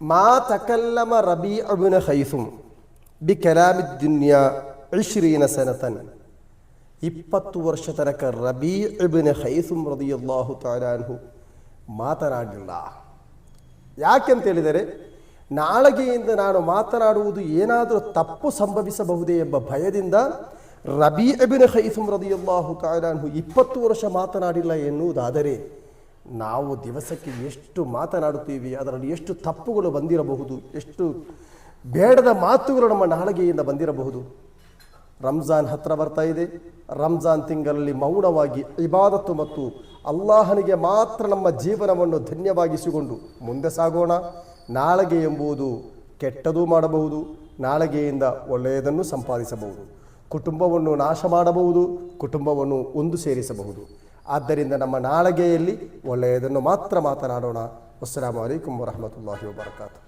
ಮಾ ತಕಲ್ಲಮ ರಬೀಅ Ibn ಖೈಸುಮ್ B ಕಲಾಮಿ ದುನ್ಯಾ 20 ಸನತನ್. 20 ವರ್ಷ ತನಕ ರಬೀಅ ಇಬ್ನ್ ಖೈಸುಮ್ ರದಿಯಲ್ಲಾಹು ತಆಲಾ ಅನ್ಹು ಮಾತನಾಡಲಿಲ್ಲ. ಯಾಕೆಂತ ಹೇಳಿದರೆ, ನಾಳೆಗೆಯಿಂದ ನಾನು ಮಾತನಾಡುವುದು ಏನಾದರೂ ತಪ್ಪು ಸಂಭವಿಸಬಹುದೇ ಎಂಬ ಭಯದಿಂದ ರಬೀಅ ಇಬ್ನ್ ಖೈಸುಮ್ ರದಿಯಲ್ಲಾಹು ತಆಲಾ ಅನ್ಹು 20 ವರ್ಷ ಮಾತನಾಡಿಲ್ಲ ಎನ್ನುವುದಾದರೆ, ನಾವು ದಿವಸಕ್ಕೆ ಎಷ್ಟು ಮಾತನಾಡುತ್ತೀವಿ, ಅದರಲ್ಲಿ ಎಷ್ಟು ತಪ್ಪುಗಳು ಬಂದಿರಬಹುದು, ಎಷ್ಟು ಬೇಡದ ಮಾತುಗಳು ನಮ್ಮ ನಾಲಿಗೆಯಿಂದ ಬಂದಿರಬಹುದು. ರಂಜಾನ್ ಹತ್ರ ಬರ್ತಾ ಇದೆ. ರಂಜಾನ್ ತಿಂಗಳಲ್ಲಿ ಮೌನವಾಗಿ ಇಬಾದತ್ತು ಮತ್ತು ಅಲ್ಲಾಹನಿಗೆ ಮಾತ್ರ ನಮ್ಮ ಜೀವನವನ್ನು ಧನ್ಯವಾಗಿಸಿಕೊಂಡು ಮುಂದೆ ಸಾಗೋಣ. ನಾಳೆಗೆ ಎಂಬುದು ಕೆಟ್ಟದೂ ಮಾಡಬಹುದು, ನಾಳೆಗೆಯಿಂದ ಒಳ್ಳೆಯದನ್ನು ಸಂಪಾದಿಸಬಹುದು, ಕುಟುಂಬವನ್ನು ನಾಶ ಮಾಡಬಹುದು, ಕುಟುಂಬವನ್ನು ಒಂದು ಸೇರಿಸಬಹುದು. ಆದ್ದರಿಂದ ನಮ್ಮ ನಾಳೆಗೆಯಲ್ಲಿ ಒಳ್ಳೆಯದನ್ನು ಮಾತ್ರ ಮಾತನಾಡೋಣ. ಅಸ್ಸಲಾಮು ಅಲೈಕುಂ ವರಹಮತುಲ್ಲಾಹಿ ವಬರಕಾತು.